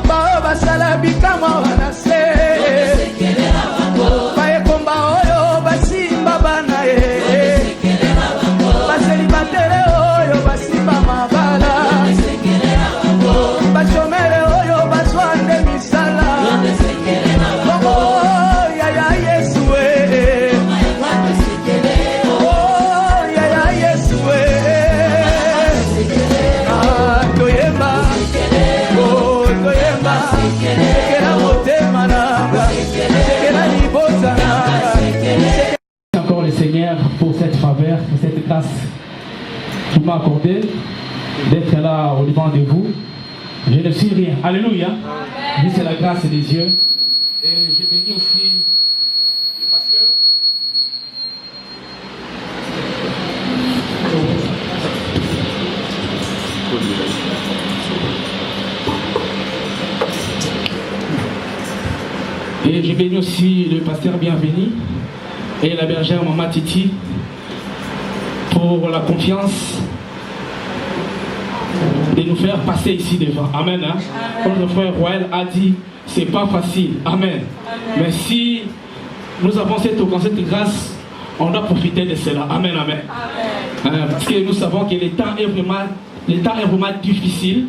bao basala bikama wana se baekomba oyo basimba bana ye baselibatere oyo basimba mabala bashomere oyo baswande misala yaya Yesu yaya Yesu toyemba sekela motema nanga sekela libosa nanga. Encore le Seigneur pour cette faveur, pour cette grâce qu'il m'a accordée d'être là au devant de vous. Je ne suis rien. Alléluia. C'est la grâce des dieux. Et je bénis aussi le pasteur. Et je bénis aussi le pasteur Bienvenu et la bergère Maman Titi pour la confiance de nous faire passer ici devant. Amen. Hein? Comme le frère Royal a dit, c'est pas facile. Amen. Amen. Mais si nous avons cette grâce, on doit profiter de cela. Amen. Amen. Amen. Parce que nous savons que le temps est vraiment difficile,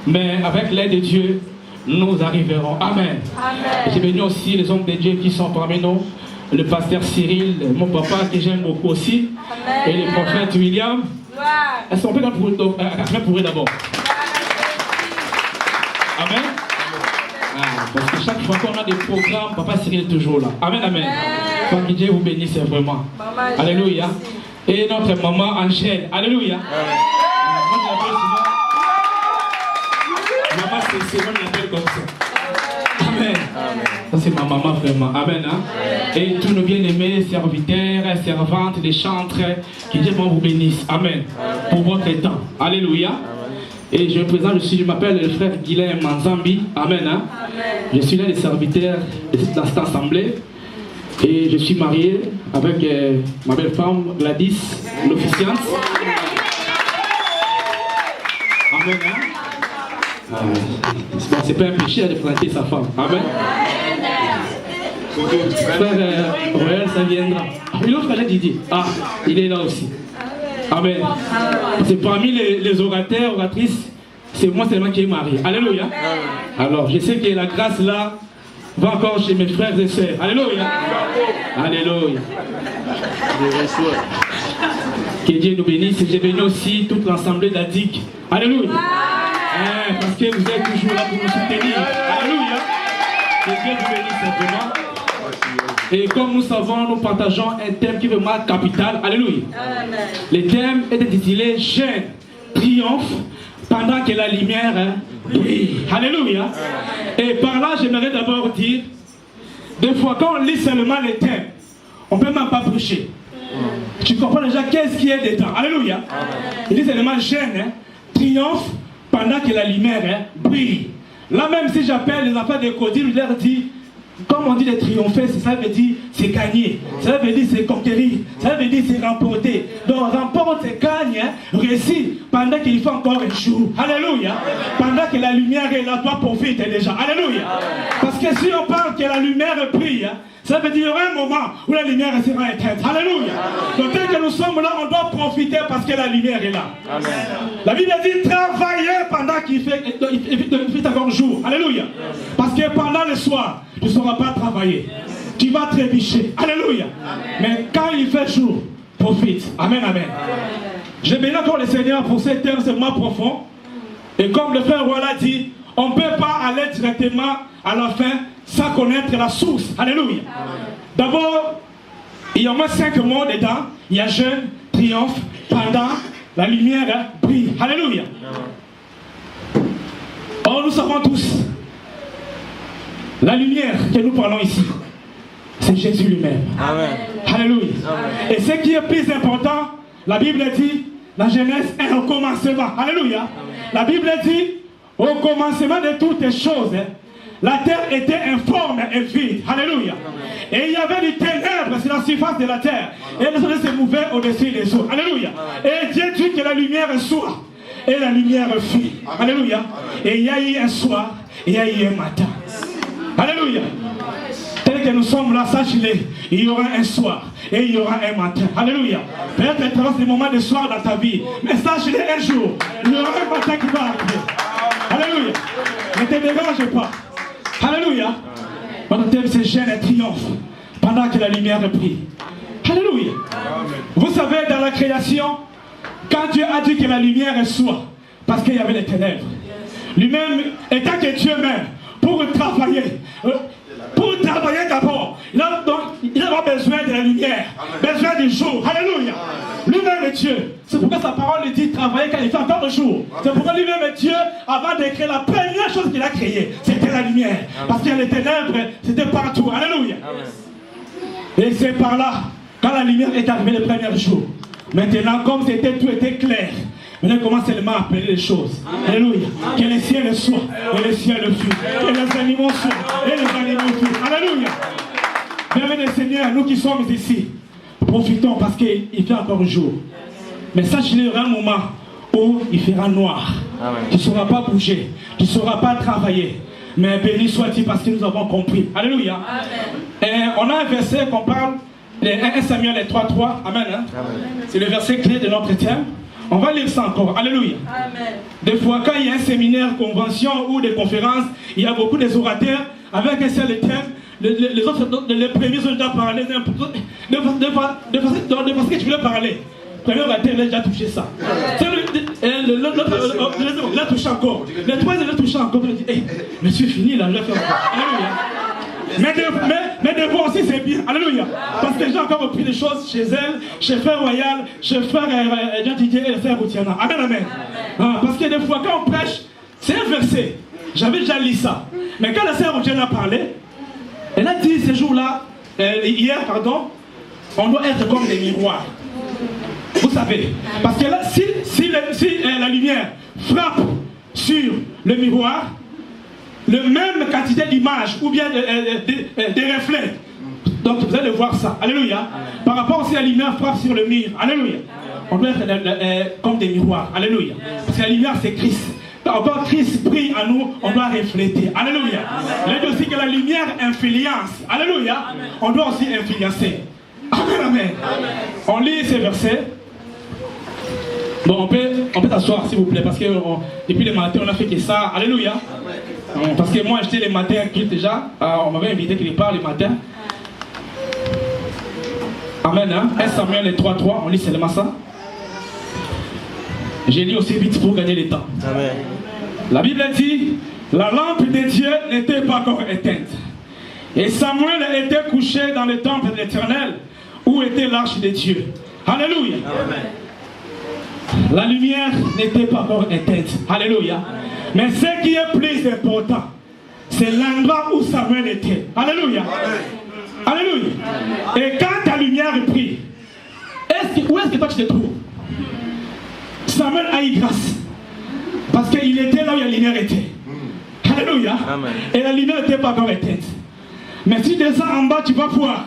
mais avec l'aide de Dieu, nous arriverons. Amen. Amen. J'ai béni aussi les hommes de Dieu qui sont parmi nous. Le pasteur Cyril, mon papa que j'aime beaucoup aussi. Amen. Et le prophète William. Est-ce qu'on peut pour eux d'abord? Amen. Parce que chaque fois qu'on a des programmes, papa Cyril est toujours là. Amen, amen. Que Dieu vous bénisse vraiment. Maman, alléluia. Et notre maman Angèle. Alléluia. Moi je l'appelle souvent. Maman, c'est moi je l'appelle comme ça. Amen. Ça c'est ma maman vraiment. Amen. Hein? Et tous nos bien-aimés serviteurs, servantes, les chantres, que Dieu vous bénisse. Amen. Pour votre temps. Alléluia. Et je me présente, je m'appelle le frère Guilain Manzambi. Amen. Hein? Je suis l'un des serviteurs de cette assemblée. Et je suis marié avec ma belle femme Gladys, l'officiante. Amen. Hein? C'est pas un péché de flatter sa femme. Amen. Frère Royal, ça viendra. Et l'autre frère Didier. Ah, il est là aussi. Amen. C'est parmi les orateurs, oratrices, c'est moi seulement qui est marié. Alléluia. Alors, je sais que la grâce là va encore chez mes frères et sœurs. Alléluia. Alléluia. Que Dieu nous bénisse. J'ai béni aussi toute l'assemblée d'Adik. Alléluia. Parce que vous êtes toujours là pour nous soutenir. Alléluia. Que Dieu vous bénisse vraiment. Et comme nous savons, nous partageons un thème qui est vraiment capital. Alléluia. Amen. Le thème est intitulé Jeûne, triomphe, pendant que la lumière brille. Alléluia. Amen. Et par là, j'aimerais d'abord dire, des fois quand on lit seulement le thème, on ne peut même pas prêcher. Tu comprends déjà qu'est-ce qui est dedans. Alléluia. Amen. Il dit seulement Jeûne, triomphe, pendant que la lumière brille. Là même si j'appelle les enfants de Codil, je leur dis, comme on dit de triompher, ça veut dire c'est gagner, ça veut dire c'est conquérir, ça veut dire c'est remporter. Donc remporte, c'est gagne, réussit pendant qu'il fait encore un jour. Alléluia. Pendant que la lumière est là, toi profite déjà. Alléluia. Parce que si on parle que la lumière brille, ça veut dire qu'il y aura un moment où la lumière sera éteinte. Alléluia. Donc dès que nous sommes là, on doit profiter parce que la lumière est là. Amen. La Bible dit travailler pendant qu'il fait encore jour. Alléluia. Parce que pendant le soir, tu ne sauras pas travailler. Tu vas trébucher. Alléluia. Amen. Mais quand il fait jour, profite. Amen, amen. Je bénis encore le Seigneur pour cet enseignement profond. Et comme le frère Roy l'a dit, on ne peut pas aller directement à la fin sans connaître la source. Alléluia. D'abord, il y a au moins 5 mots dedans. Il y a jeûne, triomphe, pendant, la lumière brille. Alléluia. Or, nous savons tous, la lumière que nous parlons ici, c'est Jésus lui-même. Alléluia. Amen. Et ce qui est plus important, la Bible dit, la Genèse est au commencement. Alléluia. Amen. La Bible dit, au commencement de toutes les choses, la terre était informe et vide. Alléluia. Amen. Et il y avait des ténèbres sur la surface de la terre. Et les soleil se mouvait au-dessus des eaux. Alléluia. Amen. Et Dieu dit que la lumière soit. et la lumière fut. Alléluia. Et il y a eu un soir et il y a eu un matin. Alléluia. Tel que nous sommes là, sache-le, il y aura un soir et il y aura un matin. Alléluia. Peut-être que tu traverses des moments de soir dans ta vie, mais sache-le, un jour, il y aura un matin qui va arriver. Alléluia. Ne te dérange pas. Alléluia. Notre thème, c'est gêne et triomphe pendant que la lumière brille. Alléluia. Vous savez, dans la création, quand Dieu a dit que la lumière soit, parce qu'il y avait les ténèbres, lui-même, étant que Dieu même, pour travailler d'abord, il a besoin de la lumière, besoin du jour. Alléluia. Lui-même est Dieu. C'est pourquoi sa parole dit travailler quand il fait encore le jour. C'est pourquoi lui-même est Dieu, avant de créer la première chose qu'il a créée, c'était la lumière. Parce qu'il y a les ténèbres, c'était partout. Alléluia. Et c'est par là, quand la lumière est arrivée le premier jour. Maintenant, comme tout était clair, maintenant on commence seulement à appeler les choses. Alléluia. Que les ciels soient, et les ciels fuient. Que les animaux soient, et les animaux fuient. Alléluia. Bienvenue Seigneur, nous qui sommes ici, profitons parce qu'il fait encore jour. Mais sache qu'il y aura un moment où il fera noir. Amen. Tu ne sauras pas bouger, tu ne sauras pas travailler. Mais béni soit-il parce que nous avons compris. Alléluia. Amen. Et on a un verset qu'on parle, 1 Samuel 3:3. Amen. Hein? C'est le verset clé de notre thème. On va lire ça encore. Alléluia. Amen. Des fois, quand il y a un séminaire, convention ou des conférences, il y a beaucoup des orateurs avec un seul thème. Les autres, les premiers ont déjà parlé de façon que tu voulais parler. Le premier orateur, il a déjà touché ça. L'autre, il a touché encore. Le troisième, il a touché encore. Il a dit, hey, mais c'est fini là, je vais faire encore. Alléluia. Mais de voir aussi, c'est bien. Alléluia. Parce que j'ai encore repris des choses chez elle, chez Frère Royal, chez Frère Jean Didier et Frère Routiana. Amen, amen. Parce que des fois, quand on prêche, c'est un verset. J'avais déjà lu ça. Mais quand la Sœur Routiana a parlé, elle a dit ce jour-là, hier, pardon, on doit être comme des miroirs. Vous savez, parce que là, si la lumière frappe sur le miroir, le même quantité d'images ou bien des reflets, donc vous allez voir ça. Alléluia. Par rapport aussi à la lumière frappe sur le mur. Alléluia. On doit être comme des miroirs. Alléluia. Parce que la lumière, c'est Christ. Encore Christ brille en nous, on doit refléter. Alléluia. Il dit aussi que la lumière influence. Alléluia. On doit aussi influencer. Amen, amen. On lit ces versets. Bon, on peut s'asseoir s'il vous plaît, parce que depuis le matin, on a fait que ça. Alléluia. Parce que moi, j'étais les matins culte déjà. On m'avait invité qu'il parle les matins. Amen. Hein? 1 Samuel 3:3, on lit seulement ça. J'ai lu aussi vite pour gagner le temps. Amen. La Bible dit, la lampe de Dieu n'était pas encore éteinte. Et Samuel était couché dans le temple de l'Éternel, où était l'arche de Dieu. Alléluia. Amen. La lumière n'était pas encore éteinte. Alléluia. Amen. Mais ce qui est plus important, c'est l'endroit où Samuel était. Alléluia. Amen. Alléluia. Amen. Et quand ta lumière brille, où est-ce que toi tu te trouves? Samuel a eu grâce. Parce qu'il était là où la lumière était. Alléluia. Amen. Et la lumière n'était pas encore éteinte. Mais si tu descends en bas, tu vas voir.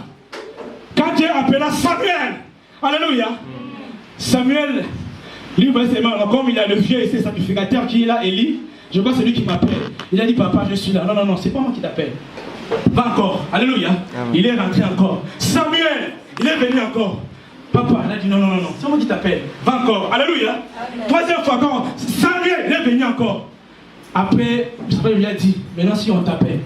Quand Dieu appela Samuel, alléluia, Samuel, lui, comme il a le vieux et ses sacrificateurs qui est là, Élie, je crois que c'est lui qui m'appelle. Il a dit, papa, je suis là. Non, non, non, c'est pas moi qui t'appelle. Va encore. Alléluia. Amen. Il est rentré encore. Samuel, il est venu encore. Papa, il a dit, non, non, non, non, c'est moi qui t'appelle. Va encore. Alléluia. Amen. Troisième fois encore. Samuel, il est venu encore. Après, il lui a dit, maintenant si on t'appelle,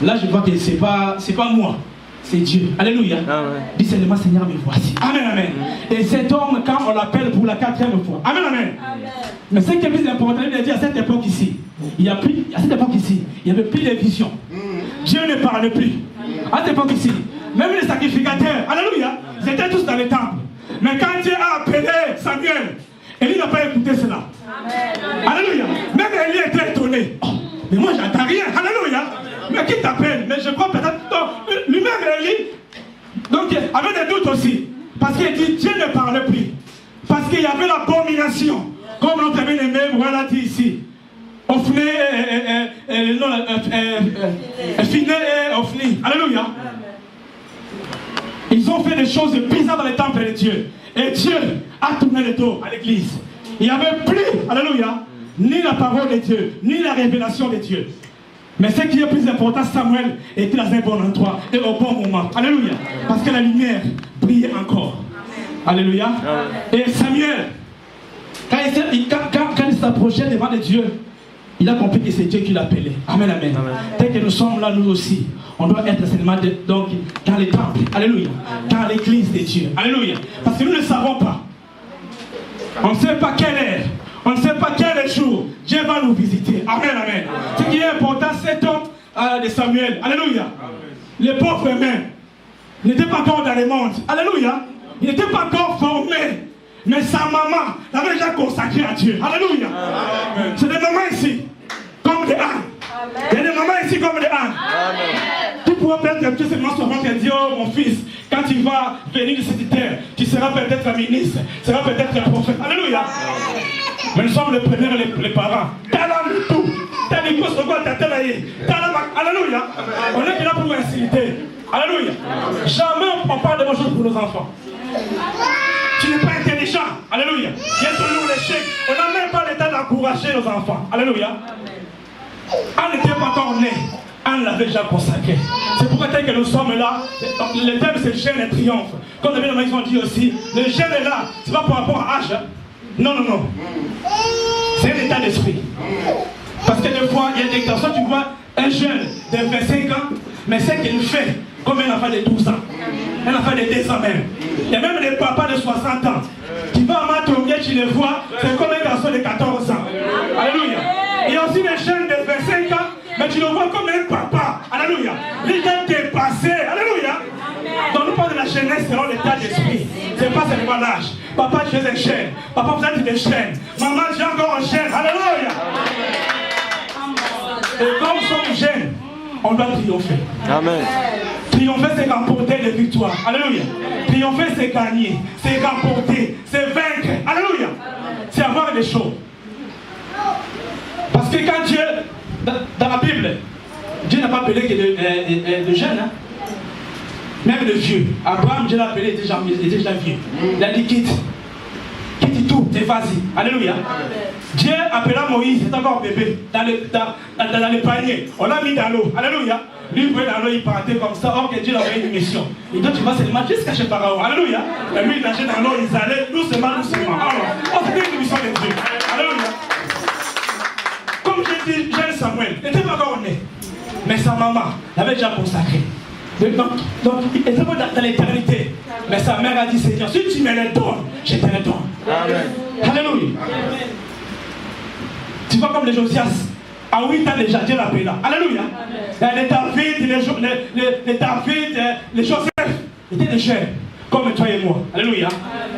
là je vois que c'est pas moi, c'est Dieu. Alléluia. Amen. Dis seulement, Seigneur, me voici. Amen, amen. Et cet homme, quand on l'appelle pour la 4e fois, amen, amen. Amen. Mais ce qui est plus important, il a dit à cette époque ici, à cette époque ici, il n'y avait plus de vision. Dieu ne parlait plus. À cette époque ici, même les sacrificateurs, alléluia, ils étaient tous dans les temples. Mais quand Dieu a appelé Samuel, Élie n'a pas écouté cela. Amen. Alléluia. Même Élie était étonné. Oh, mais moi j'entends rien. Alléluia. Mais qui t'appelle? Mais je crois peut-être lui-même Élie. Donc avait des doutes aussi. Parce qu'il dit Dieu ne parlait plus. Parce qu'il y avait l'abomination. Comme notre bien-aimé, voilà dit ici. Ophné, Finé et Ophni. Alléluia. Ils ont fait des choses bizarres dans les temples de Dieu. Et Dieu a tourné le dos à l'église. Il n'y avait plus, alléluia, ni la parole de Dieu, ni la révélation de Dieu. Mais ce qui est plus important, Samuel était dans un bon endroit et au bon moment. Alléluia. Parce que la lumière brillait encore. Alléluia. Et Samuel, quand il s'approchait devant Dieu, il a compris que c'est Dieu qui l'appelait. Amen, amen. Tel que nous sommes là, nous aussi, on doit être seulement donc, dans les temples. Alléluia. Dans l'église de Dieu. Alléluia. Parce que nous ne savons pas. On ne sait pas quelle heure. On ne sait pas quel jour Dieu va nous visiter. Amen, amen. Ce qui est important, cet homme de Samuel. Alléluia. Les pauvres même n'étaient pas encore dans le monde. Alléluia. Il n'était pas encore formé. Mais sa maman l'avait déjà consacré à Dieu. Alléluia. C'est des mamans ici, comme des ânes. Il y a des mamans ici comme des ânes. Tu pourras peut-être Dieu seulement souvent te dire, oh mon fils, quand tu vas venir de cette terre, tu seras peut-être un ministre, tu seras peut-être un prophète. Alléluia. Mais nous sommes les premiers, les parents. Alléluia. On est là pour inciter. Alléluia. Jamais on parle de bonnes choses pour nos enfants. Tu n'es pas intelligent. Alléluia. Il y a toujours l'échec. On n'a même pas le temps d'encourager nos enfants. Alléluia. On n'était pas encore né. On l'avait déjà consacré. C'est pourquoi tel que nous sommes là, le thème c'est le jeûne et triomphe. Comme les gens ont dit aussi, le jeûne est là. C'est pas par rapport à âge. Non, non, non. C'est un état d'esprit. Parce que des fois, il y a des garçons, tu vois, un jeune de 25 ans, mais c'est qu'il fait comme un enfant de 12 ans. Un enfant de 10 ans même. Il y a même des papas de 60 ans. Tu vas à Matomie, tu les vois, c'est comme un garçon de 14 ans. Alléluia. Il y a aussi des jeunes de 25 ans, mais tu le vois comme un papa. Alléluia. Les gens dépassés. Alléluia. Donc nous parlons de la jeunesse selon l'état d'esprit. C'est pas seulement l'âge. Papa, tu es un chêne. Papa, vous êtes des chênes. Maman, tu es encore un chêne. Alléluia. Et comme nous sommes jeunes, on doit triompher. Amen. Triompher, c'est remporter des victoires. Alléluia. Triompher, c'est gagner. C'est remporter. C'est vaincre. Alléluia. C'est avoir des choses. Parce que quand Dieu, dans la Bible, Dieu n'a pas appelé que de jeunes. Hein? Même de vieux. Abraham, Dieu l'a appelé, il était déjà vieux. Il a dit quitte tout, et vas-y. Alléluia. Dieu appela Moïse, il était encore bébé, dans le panier. On l'a mis dans l'eau. Alléluia. Lui, il dans l'eau, il partait comme ça. Or que Dieu a envoyé une mission. Il dit, tu vas seulement jusqu'à chez Pharaon. Alléluia. Et lui, il nageait dans l'eau, ils allaient doucement. Alors, c'était une mission de Dieu. Alléluia. Comme j'ai dit, jeune Samuel, il n'était pas encore né. Mais sa maman l'avait déjà consacré. Donc, il était pas dans l'éternité. Mais sa mère a dit, Seigneur, si tu me le donnes, je te le donne. Amen. Alléluia. Amen. Tu vois comme les Josias, à 8 ans déjà, Dieu l'appelait là. Alléluia. Les David, les Joseph, étaient des jeunes, comme toi et moi. Alléluia.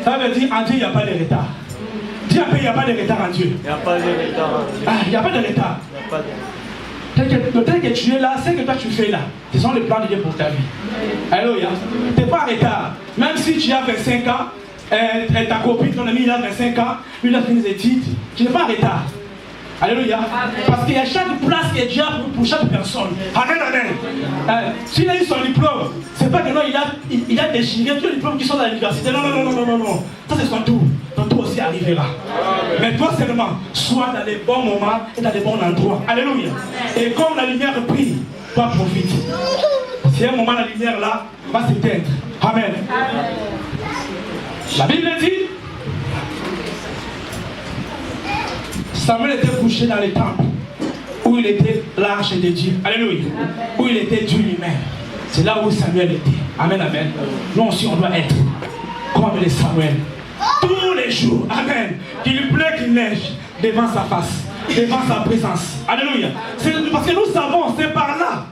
Ça veut dire, en Dieu, il n'y a pas de retard. Dieu, il n'y a pas de retard en Dieu. Il n'y a pas de retard. Ah, il n'y a pas de retard. Le temps que tu es là, c'est que toi tu fais là. Ce sont les plans de Dieu pour ta vie. Alléluia. Tu n'es pas en retard. Même si tu as 25 ans, et ta copine, ton ami, il a 25 ans, lui, il a fini ses études, tu n'es pas en retard. Alléluia. Parce qu'il y a chaque place que Dieu a pour chaque personne. Amen, amen. S'il a eu son diplôme, c'est pas que non, il a déchiré tous les diplômes qui sont dans l'université. Non, non, non, non, non, non. Ça, c'est son tour. Ton tour aussi arrivera. Mais toi seulement, sois dans les bons moments et dans les bons endroits. Alléluia. Et comme la lumière brille, toi profite. Si un moment la lumière là va s'éteindre. Amen. La Bible dit, Samuel était couché dans les temples où il était l'arche de Dieu. Alléluia. Où il était Dieu lui-même. C'est là où Samuel était. Amen, amen. Nous aussi on doit être comme les Samuel. Tous les jours. Amen. Qu'il pleut, qu'il neige devant sa face, devant sa présence. Alléluia. Parce que nous savons, c'est par là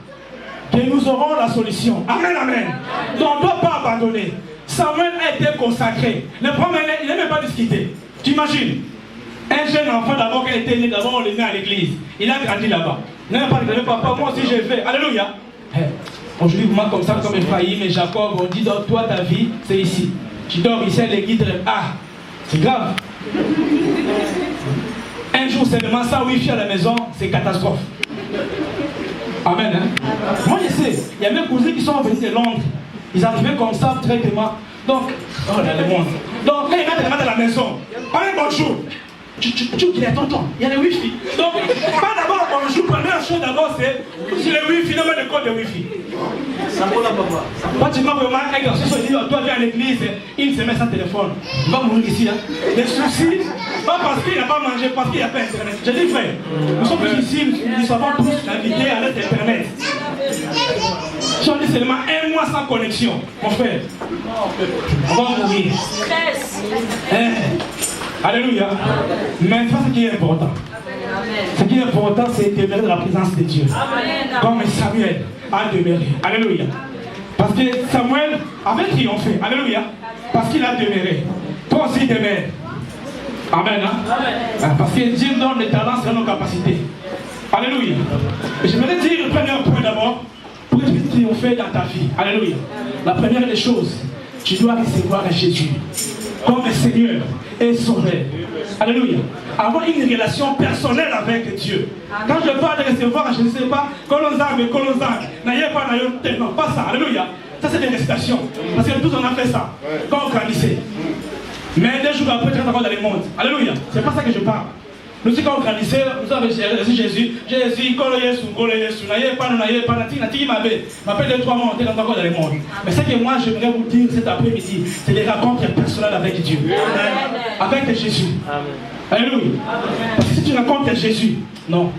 que nous aurons la solution. Amen, amen. Donc on ne doit pas abandonner. Samuel a été consacré. Le problème, il n'a même pas discuté. Tu imagines? Un jeune enfant d'abord qui a été né, d'abord on le met à l'église. Il a grandi là-bas. Il n'a pas dit, papa, moi aussi j'ai fait. Alléluia. Aujourd'hui, vous comme ça, comme Ephraïm et Jacob, on dit, donc toi, ta vie, c'est ici. Tu dors ici, les guides, ah, c'est grave. Un jour seulement, ça, wifi à la maison, c'est catastrophe. Amen. Hein? Moi, je sais, il y a mes cousins qui sont venus de Londres. Ils arrivaient comme ça, directement. Donc, oh là, le monde. Donc, quand ils rentrent à la maison, pas un bonjour. tu dis, tonton, il y a le Wi-Fi. Donc, pas d'abord bonjour, première chose d'abord, c'est le Wi-Fi, non, mais le code de Wi-Fi. Ça vaut la papa. Pratiquement, vraiment, un garçon se dit, toi, viens à l'église, il se met sans téléphone. Il va mourir ici. Hein. Les soucis, pas parce qu'il n'a pas mangé, parce qu'il n'y a pas Internet. Je dis, frère, nous sommes tous ici, nous savons tous naviguer à l'aide d'Internet. Si on dit seulement un mois sans connexion, mon frère, on va mourir. Alléluia. Mais c'est ce qui est important. Ce qui est important, c'est demeurer dans la présence de Dieu. Comme Samuel a demeuré. Alléluia. Parce que Samuel avait triomphé. Alléluia. Parce qu'il a demeuré. Toi aussi demeure. Amen. Hein? Parce que Dieu donne les talents selon nos capacités. Alléluia. Et je voudrais dire le premier point d'abord. Pour que tu puisses triompher dans ta vie. Alléluia. La première des choses, tu dois recevoir Jésus comme Seigneur et Sauveur. Alléluia. Avoir une relation personnelle avec Dieu. Quand je parle de recevoir, je ne sais pas, n'ayez pas, non, pas ça. Alléluia. Ça, c'est des récitations. Parce que tous on a fait ça. Quand on grandissait. Mais des jours après, tu es encore dans le monde. Alléluia. C'est pas ça que je parle. Nous, quand on grandissait, nous avons reçu Jésus. Jésus, n'ayez pas, Nati m'appelle 2-3 mois, on est encore dans le monde. Mais ce que moi, j'aimerais vous dire cet après-midi, c'est des rencontres personnelles avec Dieu. Avec Jésus. Alléluia. Parce que si tu rencontres Jésus, non,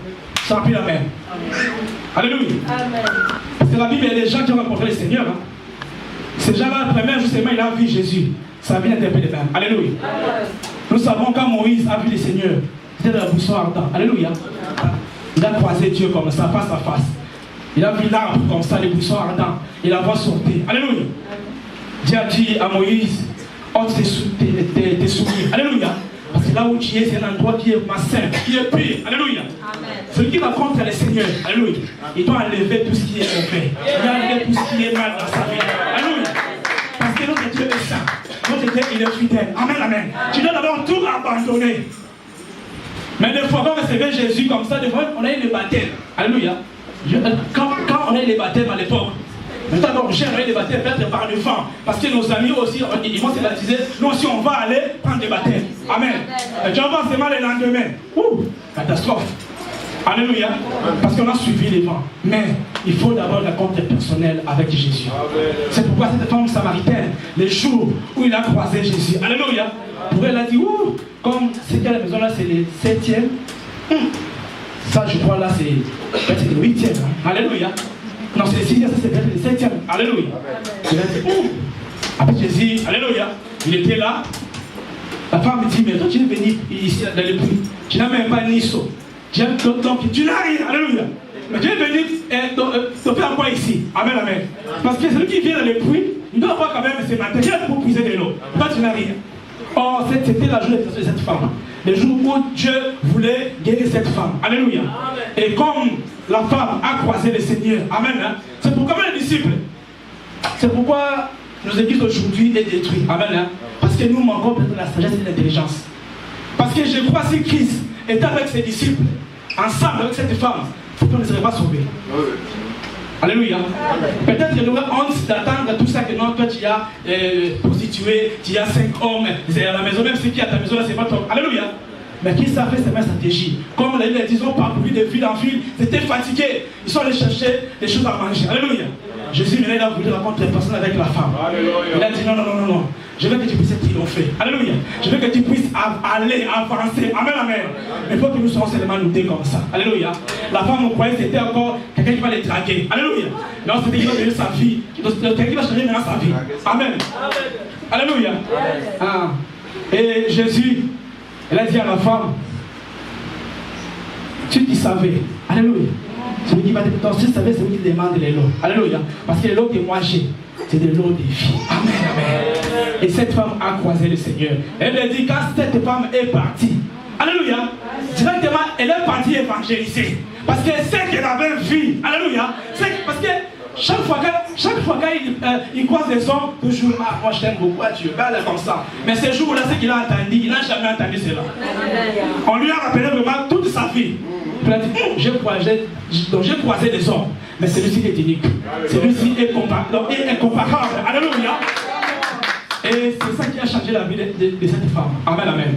ça n'a plus la même. Alléluia. Parce que la Bible, il y a des gens qui ont rencontré le Seigneur. Hein. Ces gens-là, la première, justement, il a vu Jésus. Ça vient d'un peu de même. Alléluia. Nous savons quand Moïse a vu le Seigneur, c'était dans la buisson ardent. Alléluia. Il a croisé Dieu comme ça, face à face. Il a vu l'arbre comme ça, les buissons ardents. Il a vu sortir. Alléluia. Dieu a dit à Moïse, ôte tes souliers. Alléluia. Parce que là où tu es, c'est un endroit qui est saint, qui est pur. Alléluia. Celui qui va contre le Seigneur, alléluia, il doit enlever tout ce qui est mauvais. Il doit enlever tout ce qui est mal dans sa vie. Alléluia. Parce que notre Dieu est saint. Notre Dieu, il est fidèle. Amen, amen. Tu dois d'abord tout abandonner. Mais des fois, quand on recevait Jésus comme ça, des fois, on a eu le baptême. Alléluia. Quand on a eu les baptêmes à l'époque, maintenant, j'ai eu les baptêmes peut-être par le vent. Parce que nos amis aussi, ils vont se baptiser. Nous aussi, on va aller prendre des baptêmes. Amen. Et tu vas voir seulement le lendemain. Ouh, catastrophe. Alléluia. Parce qu'on a suivi les vents. Mais il faut d'abord la rencontre personnelle avec Jésus. C'est pourquoi cette femme samaritaine, les jours où il a croisé Jésus, alléluia, pour elle a dit, ouh, comme c'était à la maison là, c'est le 7e. Ça, je crois là, c'est peut-être le 8e. Hein. Alléluia. Non, c'est le 6e, ça c'est peut-être le 7e. Alléluia. Il a dit, ouh. Après Jésus, alléluia, il était là. La femme me dit, mais toi tu es venu ici dans le puits. Tu n'as même pas ni saut. Donc tu n'as rien. Alléluia. Mais tu es venu te faire quoi ici? Amen, amen. Parce que celui qui vient dans le puits, il doit avoir quand même ses matériels pour puiser de l'eau. Toi tu n'as rien. Or, c'était la journée de cette femme. Le jour où Dieu voulait guérir cette femme. Alléluia. Et comme la femme a croisé le Seigneur. Amen. Hein? C'est pourquoi les disciples. C'est pourquoi nos églises aujourd'hui est détruite. Amen. Hein? Parce que nous manquons peut-être de la sagesse et de l'intelligence. Parce que je crois si Christ était avec ses disciples, ensemble avec cette femme, on ne serait pas sauvé. Alléluia. Peut-être qu'il y aurait honte d'attendre tout ça que non, toi tu as prostitué, tu as 5 hommes à la maison, même si qui est à ta maison là, c'est pas toi. Alléluia. Mais qui savait c'est ma stratégie. Comme on a dit, ils ont parcouru de ville en ville, ils étaient fatigués, ils sont allés chercher des choses à manger. Alléluia. Jésus, maintenant, il a voulu rencontrer personne avec la femme. Alléluia. Il a dit non, non, non, non, non. Je veux que tu puisses triompher. Alléluia. Je veux que tu puisses aller, avancer. Amen, amen. Mais il faut que nous soyons seulement notés comme ça. Alléluia. La femme, on croyait que c'était encore quelqu'un qui va les draguer. Alléluia. Non, c'était qui va donner sa vie. Quelqu'un qui va changer maintenant sa vie. Amen. Alléluia. Ah. Et Jésus, il a dit à la femme, tu savais. Alléluia. Celui qui va te danser, c'est celui qui demande les lots. Alléluia. Parce que l'eau que moi j'ai, c'est de l'eau des filles. Amen, amen. Et cette femme a croisé le Seigneur. Elle a dit, quand cette femme est partie, alléluia, directement, elle est partie évangéliser. Parce qu'elle sait qu'elle avait vu. Alléluia. Parce que chaque fois qu'il croise des hommes, toujours, ah, moi je t'aime beaucoup, tu es belle comme ça. Mais ce jour-là, ce qu'il a entendu, il n'a jamais entendu cela. On lui a rappelé vraiment toute sa vie. Il a dit, j'ai croisé des hommes, mais celui-ci est unique. Celui-ci est incomparable. Alléluia. Et c'est ça qui a changé la vie de cette femme. Amen, amen.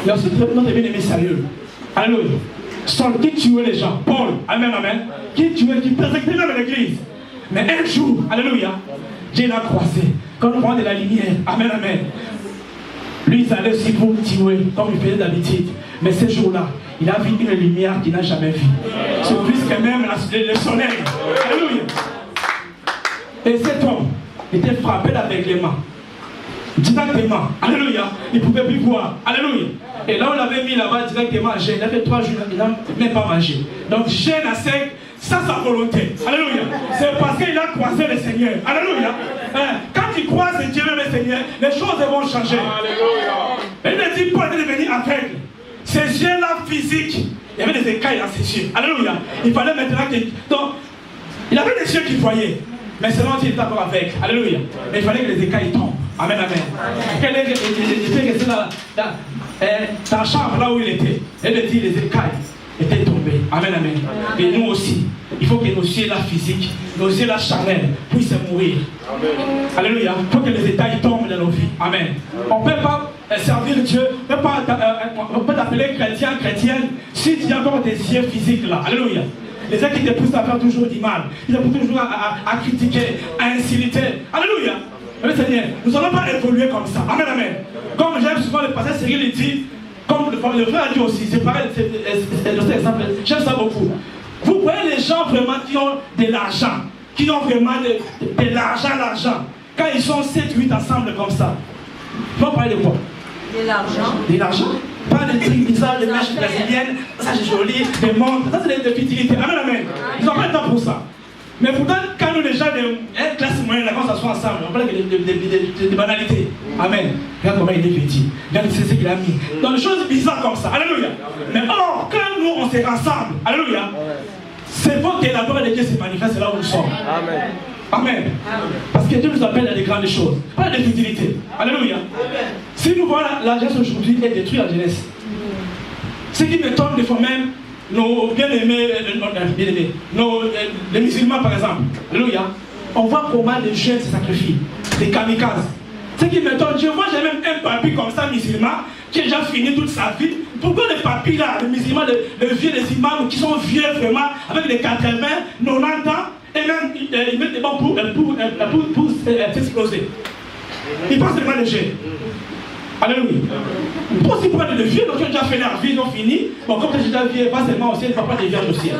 Là, c'est notre bien-aimé sérieux. Alléluia. Saul qui tuait les gens. Paul, amen, amen. Qui tuait, qui persécutait même l'église. Mais un jour, alléluia, Dieu l'a croisé. Quand on prend de la lumière, amen, amen. Lui, il allait aussi pour tuer, comme il faisait d'habitude. Mais ce jour-là, il a vu une lumière qu'il n'a jamais vue. C'est plus que même le soleil. Alléluia. Et cet homme était frappé d'aveuglement. Directement. Alléluia. Il ne pouvait plus voir. Alléluia. Et là, on l'avait mis là-bas directement à jeûne. Il a fait 3 jours, il n'a même pas mangé. Donc, jeûne à sec, ça, sa volonté. Alléluia. C'est parce qu'il a croisé le Seigneur. Alléluia. Quand il croise Dieu, le Seigneur, les choses vont changer. Alléluia. Il ne dit pas de devenir aveugle. Ces yeux-là physiques, il y avait des écailles dans ses yeux. Alléluia. Il fallait maintenant que. Donc, il avait des yeux qui voyaient. Mais seulement il était encore avec. Alléluia. Mais il fallait que les écailles tombent. Amen, amen. Qu'elle était restée dans la chambre là où il était. Elle dit les écailles étaient tombées. Amen, amen. Et nous aussi, il faut que nos yeux là physiques, nos yeux là charnels puissent mourir. Amen. Alléluia. Il faut que les écailles tombent dans nos vies. Amen. On ne peut pas servir Dieu, on peut t'appeler chrétien, chrétienne, si tu as encore des yeux physiques là. Alléluia. Les gens qui te poussent à faire toujours du mal, ils te poussent toujours à critiquer, à insulter. Alléluia. Le Seigneur, nous n'allons pas évoluer comme ça. Amen, amen. Comme j'aime souvent le pasteur Cyril, il dit, comme le frère a dit aussi, c'est pareil, c'est exemple, j'aime ça beaucoup. Vous voyez les gens vraiment qui ont de l'argent, qui ont vraiment de l'argent, quand ils sont 7-8 ensemble comme ça, ils vont parler de quoi? De l'argent. De l'argent. Pas de trucs bizarres, de mèches brésiliennes, ça c'est joli, des montres, ça c'est des futilités. Amen, amen. Ils n'ont pas le temps pour ça. Mais pourtant, quand nous déjà de classe moyenne, là, quand on s'assoit ensemble, on parle de banalités. Amen. Regarde comment il est vêtu. Regarde ce qu'il a mis. Dans des choses bizarres comme ça. Alléluia. Mais or, quand nous on s'est ensemble, alléluia, c'est pour que la gloire de Dieu se manifeste là où nous sommes. Amen. Amen. Parce que Dieu nous appelle à des grandes choses, pas à des futilités. Alléluia. Si nous voyons la jeunesse aujourd'hui, elle détruit la jeunesse. Ce qui m'étonne des fois même, nos bien-aimés, les musulmans par exemple, alléluia, on voit comment les jeunes se sacrifient, des kamikazes. Ce qui m'étonne, je vois j'ai même un papy comme ça, musulman, qui a déjà fini toute sa vie. Pourquoi les papys là, les musulmans, les vieux, les imams, qui sont vieux vraiment, avec les 80, 90 ans, et même ils mettent des bombes pour s'exploser. Ils pensent vraiment les jeunes. Alléluia. Pour s'y prendre les vieux, donc ils ont déjà fait leur vie, ils ont fini. Bon, comme j'ai déjà vu, pas seulement au ciel, il ne va pas des vierges au ciel.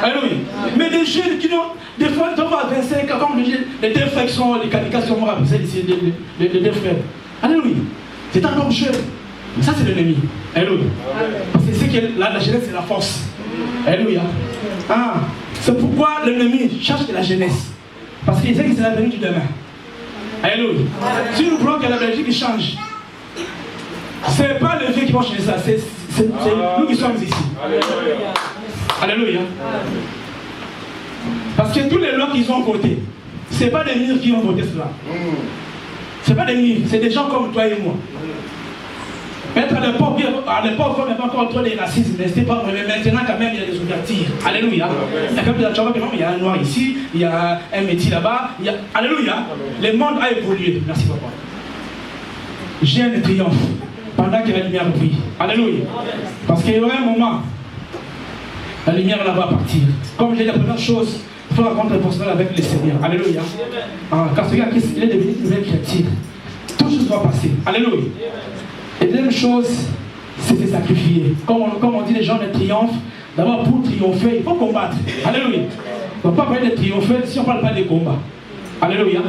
Alléluia. Mais des jeunes qui ont, des fois, ils ont 25 ans, comme les deux frères qui sont, les kamikazes sont morts, c'est les deux frères. Alléluia. C'est un homme jeune. Ça, c'est l'ennemi. Alléluia. Parce que c'est que la jeunesse, c'est la force. Alléluia. Ah, c'est pourquoi l'ennemi cherche la jeunesse. Parce qu'il sait que c'est l'avenir du demain. Alléluia. Si nous voulons que la Belgique change, ce n'est pas les vieux qui vont changer ça, c'est nous qui sommes ici. Alléluia. Alléluia. Parce que tous les lois qu'ils ont votées, ce n'est pas des murs qui ont voté cela. Ce n'est pas des murs, c'est des gens comme toi et moi. Peut-être à l'époque, on n'avait pas encore trop de racisme, mais maintenant quand même il y a des ouvertures. Alléluia. Il y a un noir ici, il y a un métier là-bas. Alléluia. Le monde a évolué. Merci papa. J'ai un triomphe pendant que la lumière brille. Alléluia. Parce qu'il y aura un moment, la lumière là va partir. Comme j'ai dit, la première chose, il faut rencontrer le personnel avec le Seigneur. Alléluia. Quand ce gars il est devenu une nouvelle créature, tout chose va passer. Alléluia. Et la deuxième chose, c'est de sacrifier. Comme on dit, les gens de triomphe, d'abord pour triompher, il faut combattre. Alléluia. On ne peut pas parler de triompher si on ne parle pas de combat. Alléluia.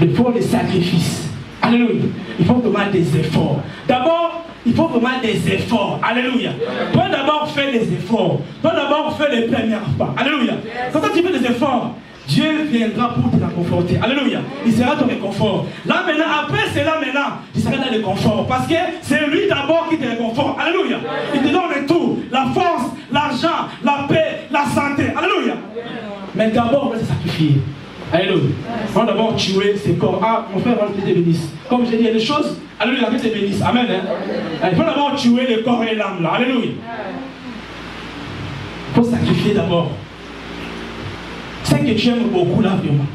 Il faut des sacrifices. Alléluia. Il faut vraiment des efforts. D'abord, il faut vraiment des efforts. Alléluia. Toi d'abord fais des efforts. Toi d'abord fais les premiers pas. Alléluia. Quand tu fais des efforts, Dieu viendra pour te conforter. Alléluia. Il sera ton réconfort. Là maintenant, après c'est là maintenant, tu seras dans le confort. Parce que c'est lui d'abord qui te réconforte. Alléluia. Il te donne tout. La force, l'argent, la paix, la santé. Alléluia. Mais d'abord, on va se sacrifier. Alléluia. On va d'abord tuer ses corps. Ah, mon frère, on te bénisse. Comme j'ai dit, il y a des choses. Alléluia, que te bénisse. Amen. Hein? Il faut d'abord tuer le corps et l'âme. Alléluia. Il faut sacrifier d'abord. C'est que tu aimes beaucoup là, vraiment.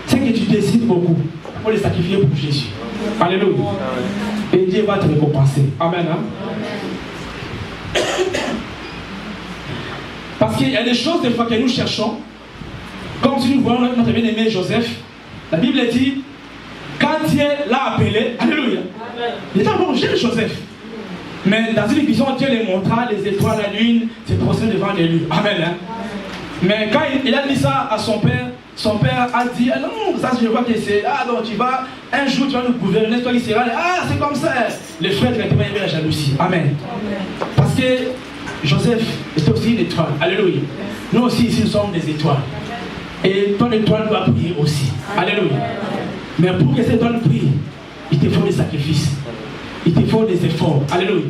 C'est que tu décides beaucoup. pour les sacrifier pour Jésus. Alléluia. Et Dieu va te récompenser. Amen. Hein? Parce qu'il y a des choses des fois que nous cherchons. Comme si nous voyons notre bien-aimé Joseph. La Bible dit, quand Dieu l'a appelé, alléluia, il était encore jeune Joseph. Mais dans une vision, Dieu lui montra les étoiles, la lune, se prosterner devant les lunes. Amen. Hein? Mais quand il a dit ça à son père a dit, ah non, ça je vois que c'est, ah non, tu vas, un jour tu vas nous gouverner, toi qui seras, ah c'est comme ça. Les frères directement aimaient la jalousie. Amen. Parce que Joseph était aussi une étoile. Alléluia. Nous aussi ici nous sommes des étoiles. Et ton étoile doit prier aussi. Alléluia. Mais pour que cette étoile prie, il te faut des sacrifices. Il te faut des efforts. Alléluia.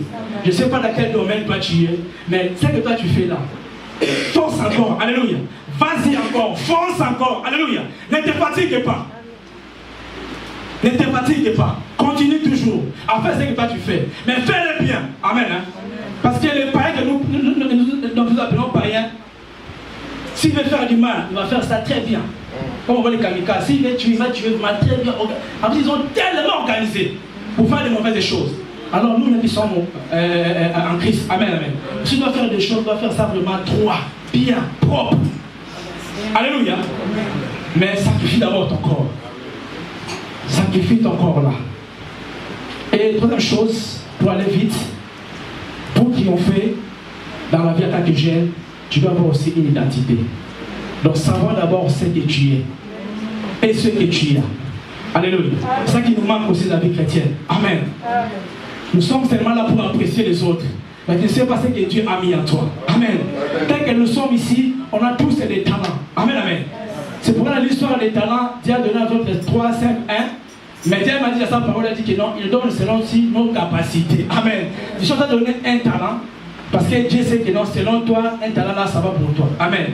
Je ne sais pas dans quel domaine toi tu es, mais ce que toi tu fais là, fonce encore. Alléluia. Vas-y encore. Fonce encore. Alléluia. Ne te fatigue pas. Ne te fatigue pas. Continue toujours à faire ce que toi tu fais. Mais fais-le bien. Amen. Hein? Parce que les païens que nous appelons païens, s'il veut faire du mal, il va faire ça très bien. Comme on voit les kamikazes, s'il veut tuer, il va tuer très bien. En plus, ils ont tellement organisé pour faire des mauvaises choses. Alors nous, qui sommes en Christ, amen, amen. Si tu dois faire des choses, tu dois faire ça vraiment droit, bien, propre. Alléluia. Mais sacrifie d'abord ton corps. Sacrifie ton corps là. Et troisième chose, pour aller vite, pour triompher dans la vie en tant que jeune, tu dois avoir aussi une identité. Donc savoir d'abord ce que tu es et ce que tu as. Alléluia. C'est ça qui nous manque aussi dans la vie chrétienne. Amen. Nous sommes seulement là pour apprécier les autres. Mais tu ne sais pas ce que Dieu a mis en toi. Amen. Tel que nous sommes ici, on a tous des talents. Amen, amen. C'est pourquoi dans l'histoire des talents, Dieu a donné à votre 3, 5, 1. Mais Dieu m'a dit dans sa parole, il a dit que non, il donne selon aussi nos capacités. Amen. Dieu t'a donné un talent. Parce que Dieu sait que non, selon toi, un talent là, ça va pour toi. Amen.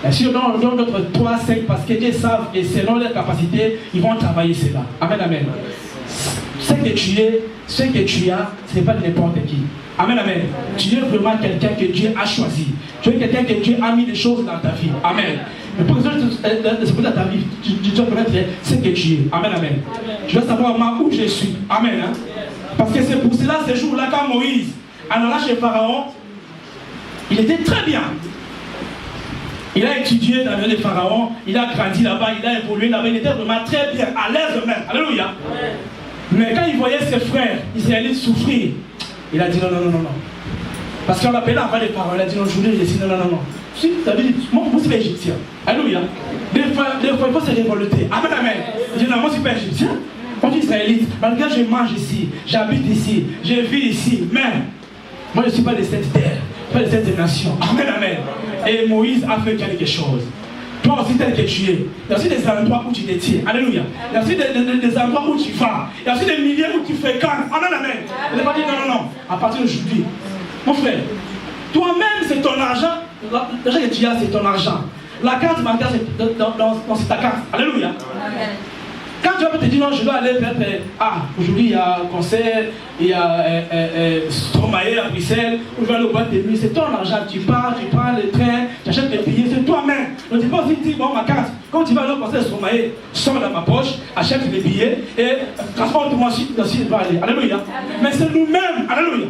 Et si on donne notre 3, 5, parce que Dieu savent et selon leurs capacités, ils vont travailler cela. Amen, amen. Ce que tu es, ce que tu as, ce n'est pas n'importe qui. Amen, amen. Tu es vraiment quelqu'un que Dieu a choisi. Tu es quelqu'un que Dieu a mis des choses dans ta vie. Amen. Mais pour que ce soit dans ta vie, tu dois connaître ce que tu es. Amen, amen. Tu dois savoir moi où je suis. Amen. Hein? Parce que c'est pour cela, ce jour-là, quand Moïse en allant chez Pharaon, il était très bien. Il a étudié dans le de Pharaon, il a grandi là-bas, il a évolué là-bas, il était vraiment très bien, à l'aise même. Alléluia. Mais quand il voyait ses frères israélites souffrir, il a dit non, non, non, non, non. Parce qu'on l'appelait avant les parents, il a dit non, je voulais laisser, non, non, non, non. Si, tu as dit, moi, je suis pas égyptien. Alléluia. Des fois, il faut se révolter. Amen, amen. Il dit non, moi, je suis pas égyptien. Quand tu es israélite, malgré que je mange ici, j'habite ici, je vis ici, mais moi, je ne suis pas de cette terre, pas de cette nation. Amen, amen. Et Moïse a fait quelque chose. Toi aussi, tel que tu es. Il y a aussi des endroits où tu te tiens. Alléluia. Il y a aussi des endroits où tu vas. Il y a aussi des milieux où tu fréquentes. Amen, amen. Il ne va pas dire non, non, non. À partir d'aujourd'hui, mon frère, toi-même, c'est ton argent. L'argent que tu as, c'est ton argent. La carte bancaire, c'est ta carte. Alléluia. Amen. Quand tu vas te dire non, je dois aller faire, aujourd'hui il y a un concert, il y a Stromae à Bruxelles, ou je vais aller au boîte de nuit, c'est ton argent, tu pars, tu prends le train, tu achètes les billets, c'est toi-même. Ne dis pas aussi, dis bon ma carte, quand tu vas aller au concert de Stromae, sors dans ma poche, achète les billets et transporte-moi si tu vas aller. Alléluia. Mais c'est nous-mêmes, alléluia.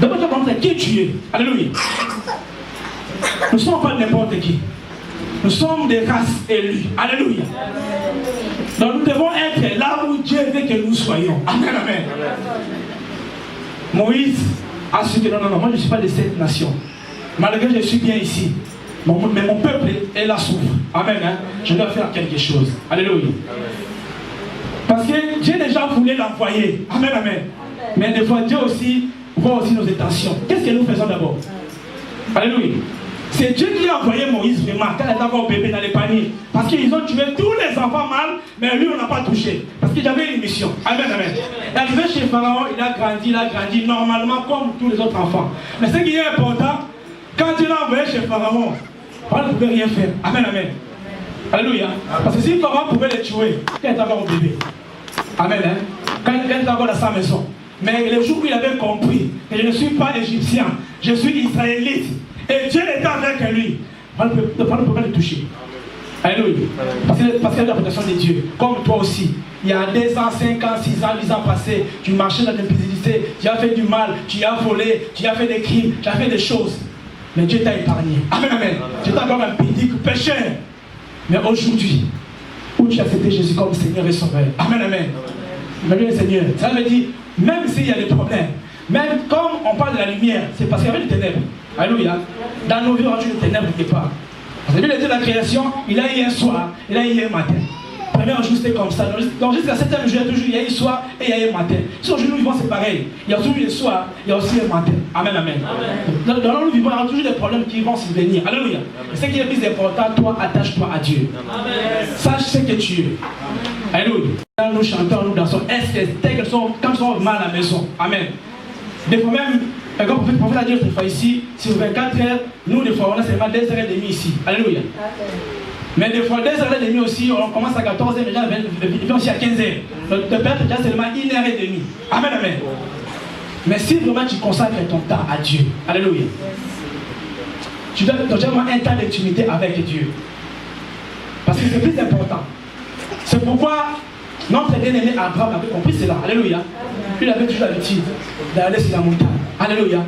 D'abord tu vas montrer qui tu es, alléluia. Nous ne sommes pas n'importe qui. Nous sommes des races élues. Alléluia. Donc nous devons être là où Dieu veut que nous soyons. Amen, amen. Moïse a su que non, non, non, moi je ne suis pas de cette nation. Malgré que je suis bien ici. Mais mon peuple est là souffre. Amen. Hein? Je dois faire quelque chose. Alléluia. Parce que Dieu déjà voulait l'envoyer. Amen, amen. Mais des fois Dieu aussi voit aussi nos intentions. Qu'est-ce que nous faisons d'abord? Alléluia. C'est Dieu qui a envoyé Moïse vraiment quand il était encore bébé dans les paniers. Parce qu'ils ont tué tous les enfants mâles, mais lui on n'a pas touché. Parce qu'il avait une mission. Amen, amen. Il est arrivé chez Pharaon, il a grandi normalement comme tous les autres enfants. Mais ce qui est important, quand il l'a envoyé chez Pharaon, Pharaon ne pouvait rien faire. Amen, amen. Alléluia. Parce que si Pharaon pouvait les tuer, quand il était encore bébé. Amen, hein. Quand il était encore dans sa maison. Mais le jour où il avait compris que je ne suis pas égyptien, je suis israélite. Et Dieu était avec lui. On ne peut pas le toucher. Alléluia. Parce qu'il y a la protection de Dieu. Comme toi aussi. Il y a 2 ans, 5 ans, 6 ans, 10 ans passés, tu marchais dans l'impudicité, tu as fait du mal, tu as volé, tu as fait des crimes, tu as fait des choses. Mais Dieu t'a épargné. Amen, amen. Tu t'es encore un pudique pécheur. Mais aujourd'hui, où tu as accepté Jésus comme Seigneur et Sauveur. Amen, amen. Amen, Seigneur. Ça veut dire, même s'il y a des problèmes, même comme on parle de la lumière, c'est parce qu'il y avait des ténèbres. Alléluia. Dans nos vies, on a eu des ténèbres quelque part. Vous avez vu de la création, il a eu un soir, il a eu un matin. Le premier jour, c'était comme ça. Donc jusqu'à 7e jour, il y a eu soir et il y a eu un matin. Si aujourd'hui nous vivons, c'est pareil. Il y a toujours le soir, il y a aussi un matin. Amen, amen. Dans nous vivons, il y a toujours des problèmes qui vont survenir. Alléluia. Et ce qui est le plus important, toi, attache-toi à Dieu. Sache ce que tu es. Alléluia. Nous chantons, nous dansons. Est-ce que quand ils sont mal à la maison? Amen. Des fois même, comme le prophète a dit une fois ici, sur 24 heures, nous, des fois, on a seulement 2h30 ici. Alléluia. Mais des fois, 2h30 aussi, on commence à 14h, mais il vient aussi à 15h. Donc, de perdre déjà seulement 1h30. Amen, amen. Mais si vraiment tu consacres ton temps à Dieu, alléluia, tu dois avoir un temps d'intimité avec Dieu. Parce que c'est plus important. C'est pourquoi notre bien-aimé Abraham avait compris cela. Alléluia. Il avait toujours l'habitude d'aller sur la montagne. Alléluia.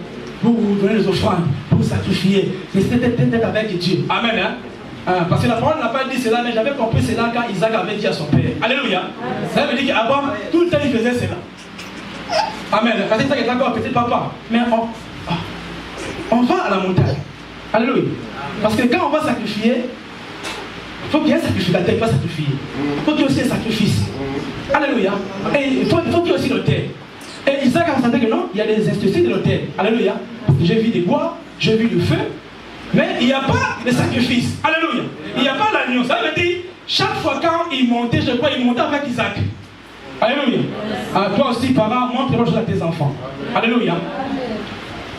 Pour vous donner les offrandes, pour vous sacrifier. C'était avec Dieu. Amen. Hein? Parce que la parole n'a pas dit cela, mais j'avais compris cela quand Isaac avait dit à son père. Alléluia. Ça veut dire qu'Abraham, tout le temps, il faisait cela. Amen. Parce que Isaac est encore petit papa. Mais on va à la montagne. Alléluia. Parce que quand on va sacrifier, il faut qu'il y ait un sacrificateur qui va sacrifier. Il faut qu'il y ait aussi un sacrifice. Alléluia. Et il faut qu'il y ait aussi l'autel. Et Isaac a constaté que non, il y a des institutions de l'autel. Alléluia. J'ai vu des bois, j'ai vu du feu, mais il n'y a pas de sacrifice. Alléluia. Il n'y a pas l'agneau. Ça veut dire, chaque fois quand il montait, je crois, il montait avec Isaac. Alléluia. Ah, toi aussi, parents, montre quelque chose à tes enfants. Alléluia.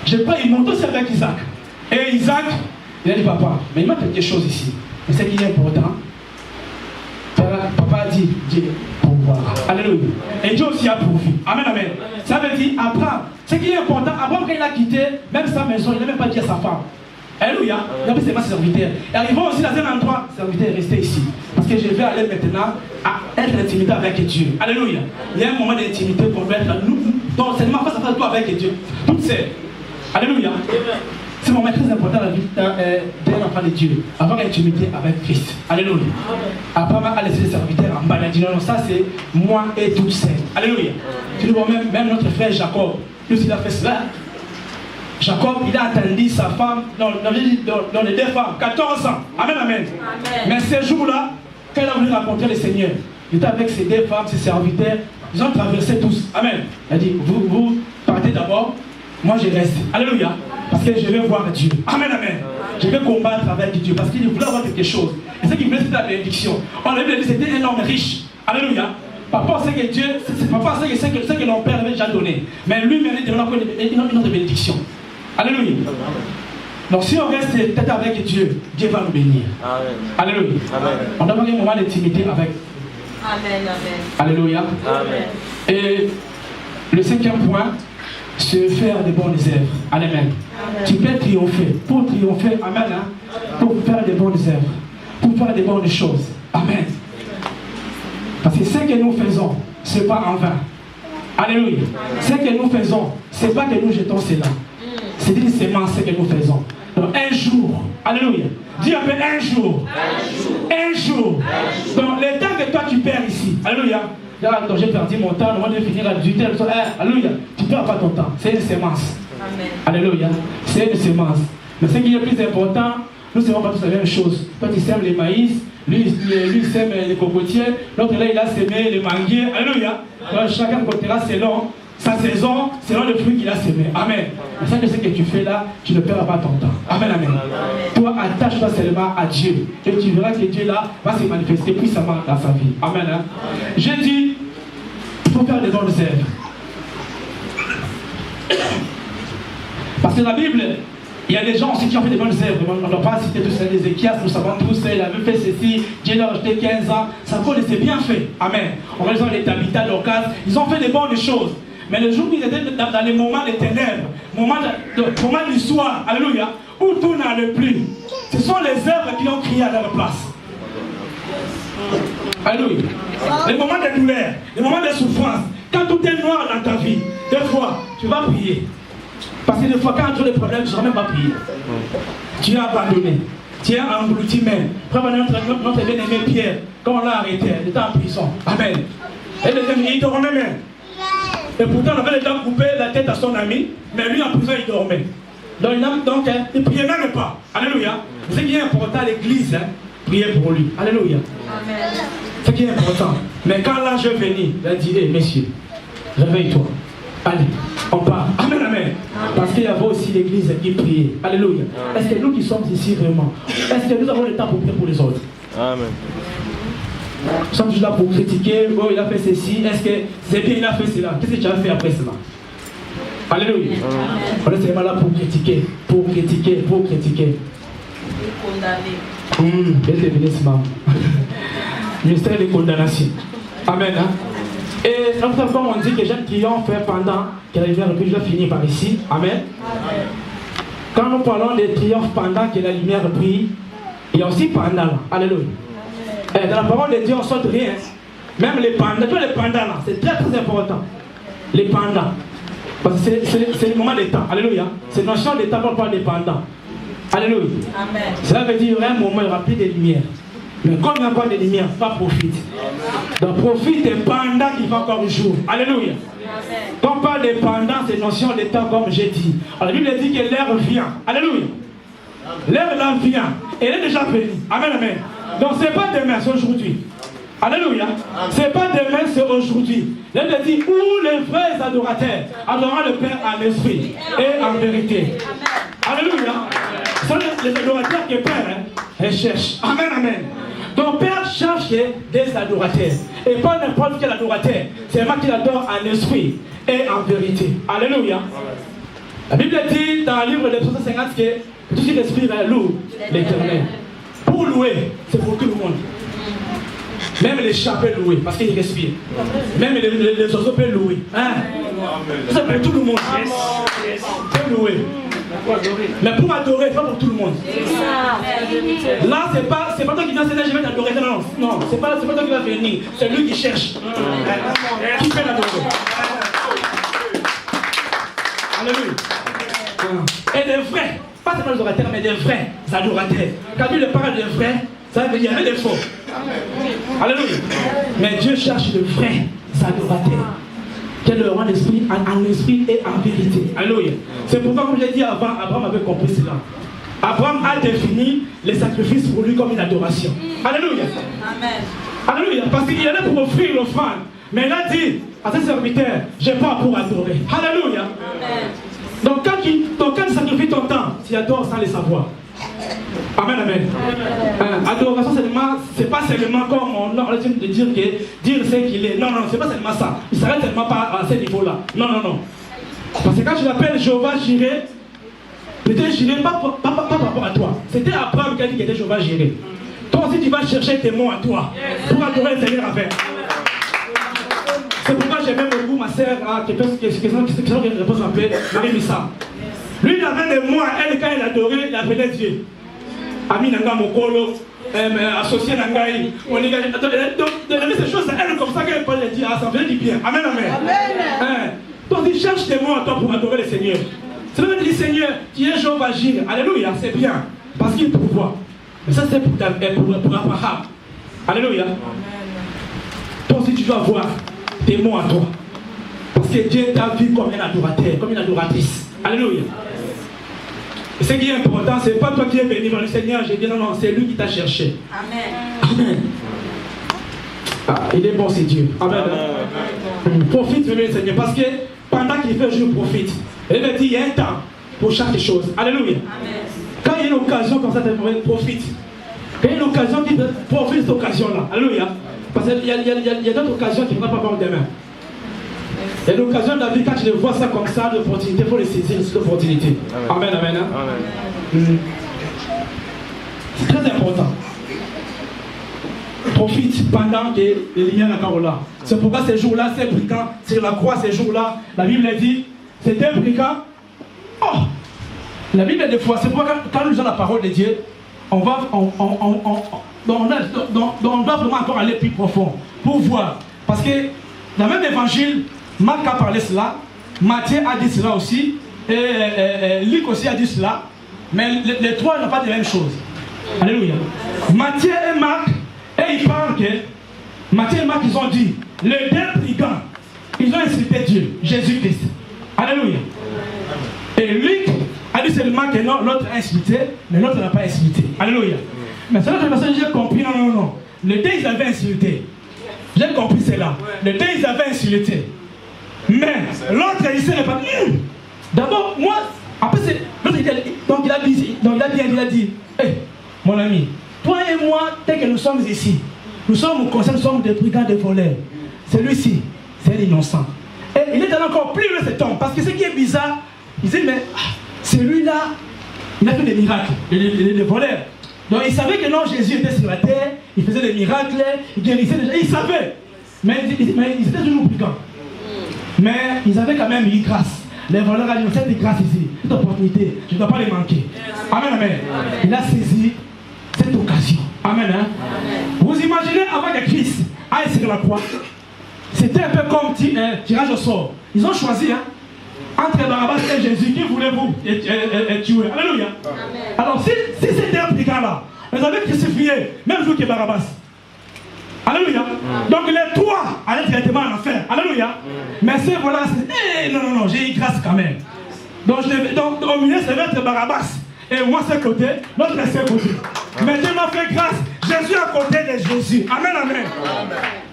Je crois, il montait aussi avec Isaac. Et Isaac, il a dit, papa, mais il m'a quelque chose ici. Et ce qui est important, papa a dit, Dieu, pourvoir. Alléluia. Et Dieu aussi a pourvu. Amen, amen. Ça veut dire, Abraham, ce qui est important, Abraham, quand il a quitté, même sa maison, il n'a même pas dit à sa femme. Alléluia. Il a pris seulement ses serviteurs. Et arrivons aussi dans un endroit, serviteur est resté ici. Parce que je vais aller maintenant à être intimité avec Dieu. Alléluia. Il y a un moment d'intimité pour mettre nous, donc seulement face à face toi avec Dieu. Toutes ces. Alléluia. C'est un moment très important dans la vie d'un enfant de Dieu. Avoir l'intimité avec Christ. Alléluia. Abraham a laissé les serviteurs en bas. Il a dit non, ça c'est moi et toutes ces. Alléluia. Tu vois même notre frère Jacob, lui aussi il a fait cela. Jacob, il a attendu sa femme dans les 2 femmes, 14 ans. Amen, amen. Mais ce jour-là, quand il a voulu rencontrer le Seigneur, il était avec ses 2 femmes, ses serviteurs. Ils ont traversé tous. Amen. Il a dit, vous partez d'abord, moi je reste. Alléluia. Parce que je vais voir Dieu. Amen, amen. Je vais combattre avec Dieu. Parce qu'il voulait avoir quelque chose. Et ce qu'il voulait, c'était la bénédiction. On a dit, c'était un homme riche. Alléluia. Papa sait que Dieu, papa sait que leur père avait déjà donné. Mais lui, il mérite une autre bénédiction. Alléluia. Donc si on reste peut-être avec Dieu, Dieu va nous bénir. Amen. Alléluia. Amen. On doit avoir un moment d'intimité avec. Amen. Amen. Alléluia. Amen. Et le 5e point, c'est faire de bonnes œuvres. Amen. Amen. Tu peux triompher. Pour triompher, amen. Hein? Pour faire de bonnes œuvres. Pour faire de bonnes choses. Amen. Parce que ce que nous faisons, ce n'est pas en vain. Alléluia. Ce que nous faisons, ce n'est pas que nous jetons cela. C'est une sémence que nous faisons. Donc un jour, alléluia. Dis un peu un jour. Un jour. Donc le temps que toi tu perds ici, alléluia. Donc j'ai perdu mon temps, on va finir à 18h. Alléluia. Tu ne perds pas ton temps. C'est une sémence. Amen. Alléluia. C'est une sémence. Mais ce qui est le plus important, nous ne savons pas tous la même chose. Toi tu sèmes les maïs, lui sème les cocotiers, l'autre là il a sémé les manguiers. Alléluia. Donc chacun comptera selon sa saison, selon le fruit qu'il a semé. Amen. Mais ça, ce que tu fais là, tu ne perds pas ton temps. Amen, amen. Toi, attache-toi seulement à Dieu. Et tu verras que Dieu là va se manifester puissamment dans sa vie. Amen. Hein? J'ai dit, il faut faire des bonnes œuvres. Parce que la Bible, il y a des gens aussi qui ont fait des bonnes œuvres. On ne doit pas citer tous les Ézéchias, nous savons tous, il avait fait ceci, Dieu leur a jeté 15 ans. Ça s'est bien fait. Amen. On va les voir les Tabitha, l'Ocas, ils ont fait des bonnes choses. Mais le jour où ils étaient dans les moments de ténèbres, moments du soir, alléluia, où tout n'allait plus, ce sont les œuvres qui ont crié à leur place. Alléluia. Les moments de douleur, les moments de souffrance, quand tout est noir dans ta vie, des fois, tu vas prier. Parce que des fois, quand tu as des problèmes, tu ne vas même pas prier. Tu as abandonné. Tu as englouti même. Frère, notre bien-aimé Pierre, quand on l'a arrêté, il était en prison. Amen. Et les amis, il dormait même. Et pourtant, on avait déjà coupé la tête à son ami, mais lui en prison, il dormait. Donc, il ne priait même pas. Alléluia. C'est ce qui est important à l'église, hein, prier pour lui. Alléluia. Amen. C'est ce qui est important. Mais quand l'ange est venu, il a dit, hé, messieurs, réveille-toi. Allez, on part. Amen, amen. Parce qu'il y avait aussi l'église qui priait. Alléluia. Est-ce que nous qui sommes ici vraiment, est-ce que nous avons le temps pour prier pour les autres? Amen. Nous sommes juste là pour critiquer. Oh, il a fait ceci. Est-ce que c'est bien, il a fait cela? Qu'est-ce que tu as fait après cela? Alléluia. On est seulement là pour critiquer. Pour critiquer. Pour critiquer. Pour condamner. Belle bénédiction, maman. Ministère des condamnations. Amen. Hein? Et comme on dit que Jeanne triomphe pendant que la lumière brille, je vais finir par ici. Amen. Amen. Quand nous parlons de triomphe pendant que la lumière brille, il y a aussi pendant. Alléluia. Et dans la parole de Dieu, on ne saute rien. Même les pendants, tous les pendants là, c'est très très important. Les pendants. Parce que c'est le moment des temps. Alléluia. C'est une notion des temps, on parle des pendants. Alléluia. Amen. Cela veut dire un moment rempli de lumière. Mais comme il n'y a pas de lumière, pas profite. Donc profite pendant qu'il fait encore le jour. Alléluia. Quand on parle de pendant, c'est une notion de temps comme j'ai dit. Alors, la Bible dit que l'heure vient. Alléluia. L'heure là vient. Et elle est déjà venue. Amen, amen. Donc ce n'est pas demain, c'est aujourd'hui. Alléluia. Ce n'est pas demain, c'est aujourd'hui. Elle dit où les vrais adorateurs adorant le Père en esprit et en vérité. Alléluia. Ce sont les adorateurs que Père cherche. Amen, amen. Donc Père cherche des adorateurs. Et pas n'importe quel adorateur. C'est moi qui l'adore en esprit et en vérité. Alléluia. La Bible dit dans le livre de 250 que tout ce qui respire loue l'Éternel. Pour louer, c'est pour tout le monde. Même les chats peuvent louer parce qu'ils respirent. Même les oiseaux peuvent louer. Hein? C'est pour tout le monde. Peuvent louer. Mais pour adorer, c'est pas pour tout le monde. Là, c'est pas toi qui viens je vais t'adorer. Non, c'est pas toi qui va venir. C'est lui qui cherche. Qui peut l'adorer. Alléluia. Et des vrais, pas seulement les adorateurs, mais des vrais adorateurs. Quand il parle de vrais, ça veut dire qu'il y avait des faux. Alléluia. Mais Dieu cherche de vrais adorateurs. Quel est le roi d'esprit en esprit et en vérité. Alléluia. C'est pourquoi, comme j'ai dit avant, Abraham avait compris cela. Abraham a défini les sacrifices pour lui comme une adoration. Alléluia. Amen. Alléluia. Parce qu'il y allait pour offrir l'offrande. Mais il a dit à ses serviteurs, je pars pour adorer. Alléluia. Amen. Donc quand tu sacrifies ton temps, tu adores sans le savoir. Amen, amen. Adoration, c'est pas seulement comme on a l'habitude de dire ce qu'il est. Non, c'est pas seulement ça. Il ne s'arrête tellement pas à ce niveau-là. Non. Parce que quand tu l'appelles Jéhovah Jireh, peut-être Jireh pas par rapport à toi. C'était Abraham qui a dit qu'il était Jéhovah Jireh. Toi aussi, tu vas chercher tes mots à toi pour adorer le Seigneur avec. C'est pourquoi j'aime beaucoup ma sœur, qui répond un peu, Marie Missa. Lui, il avait des mots à elle quand il adorait, il appelait Dieu. Ami Nanga Mokolo, associé Nangaï. Donc, il avait ces choses à elle comme ça qu'elle parlait dire, ça faisait du bien. Amen, amen. Donc, il cherche des mots à toi pour adorer le Seigneur. C'est le dit, Seigneur, tu es Jéhovah Jireh. Alléluia, c'est bien. Parce qu'il pourvoit. Mais ça, c'est pour Abraham. Alléluia. Toi aussi, tu dois avoir des mots à toi. Parce que Dieu t'a vu comme un adorateur, comme une adoratrice. Alléluia. Et ce qui est important, ce n'est pas toi qui es venu vers le Seigneur, j'ai dit non, c'est lui qui t'a cherché. Amen. Il est bon, c'est Dieu. Amen. Profite de le Seigneur, parce que pendant qu'il fait jour, profite. Il me dit, il y a un temps pour chaque chose. Alléluia. Amen. Quand il y a une occasion comme ça, profite. Quand il y a une occasion, profite de cette occasion-là. Alléluia. Parce qu'il y a d'autres occasions qui ne vont pas voir demain. Et l'occasion de la vie, quand tu vois ça comme ça, l'opportunité, il faut les saisir, cette opportunité. Amen, amen. C'est très important. Profite pendant que les lumières sont encore là. C'est pourquoi ces jours-là, ces brigands, sur la croix, ces jours-là, la Bible dit, c'est des brigands. Oh! La Bible, des fois, c'est pourquoi quand nous lisons la parole de Dieu, on doit vraiment encore aller plus profond pour voir. Parce que dans le même évangile, Marc a parlé cela, Matthieu a dit cela aussi, et Luc aussi a dit cela, mais les trois n'ont pas dit la même chose. Alléluia. Matthieu et Marc, et ils parlent que Matthieu et Marc, ils ont dit, les deux brigands, ils ont insulté Dieu, Jésus-Christ. Alléluia. Et Luc a dit seulement que non, l'autre a insulté, mais l'autre n'a pas insulté. Alléluia. Mais c'est l'autre personne, j'ai compris, non. Les deux, ils avaient insulté. J'ai compris cela. Les deux, ils avaient insulté. Mais l'autre, il s'est répandu. D'abord, moi, après, l'autre, il a dit, hey, mon ami, toi et moi, tel que nous sommes ici, nous sommes au conseil, nous sommes des brigands, des voleurs. Celui-ci, c'est un innocent. Et il est allé encore plus loin cet homme, parce que ce qui est bizarre, il dit, mais celui-là, il a fait des miracles, les voleurs. Donc il savait que non, Jésus était sur la terre, il faisait des miracles, il guérissait des gens, il savait. Mais ils étaient toujours brigands. Mais ils avaient quand même eu grâce. Les voleurs ont dit, cette grâce ici, cette opportunité, je ne dois pas les manquer. Amen, amen. Il a saisi cette occasion. Amen, hein? Vous imaginez avant que Christ aille sur la croix, c'était un peu comme tirage au sort. Ils ont choisi, hein, entre Barabbas et Jésus, qui voulez-vous tuer? Alléluia. Amen. Alors si c'était un brigand-là, vous avez crucifié, même vous que Barabbas. Alléluia. Donc les trois allaient directement en enfer. Alléluia. Mais ces voilà, non, j'ai eu grâce quand même. Donc au milieu, c'est être Barabbas. Et moi, c'est côté, l'autre c'est côté. Mais Dieu m'a fait grâce. Jésus à côté de Jésus. Amen, amen.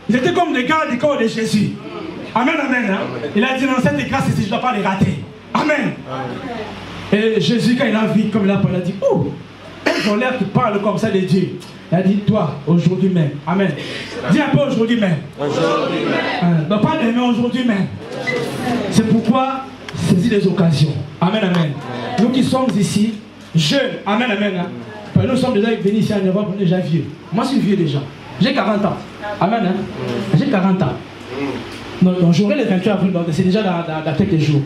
Ils étaient comme des gardes du corps de Jésus. Amen, amen. Hein? Il a dit, non, cette grâce ici, je ne dois pas les rater. Amen. Et Jésus, quand il a vu, comme il a parlé, il a dit, oh, un voleur qui parle comme ça de Dieu. Il a dit, toi, aujourd'hui même. Amen. Dis un peu aujourd'hui même. Aujourd'hui même. Donc pas demain, aujourd'hui même. C'est pourquoi saisis les occasions. Amen, amen. Nous qui sommes ici, jeunes. Amen, amen. Hein? Nous sommes déjà venus ici en Europe, on est déjà vieux. Moi, je suis vieux déjà. J'ai 40 ans. Amen. Hein? J'ai 40 ans. Donc j'aurai le 28 avril, donc c'est déjà dans quelques jours.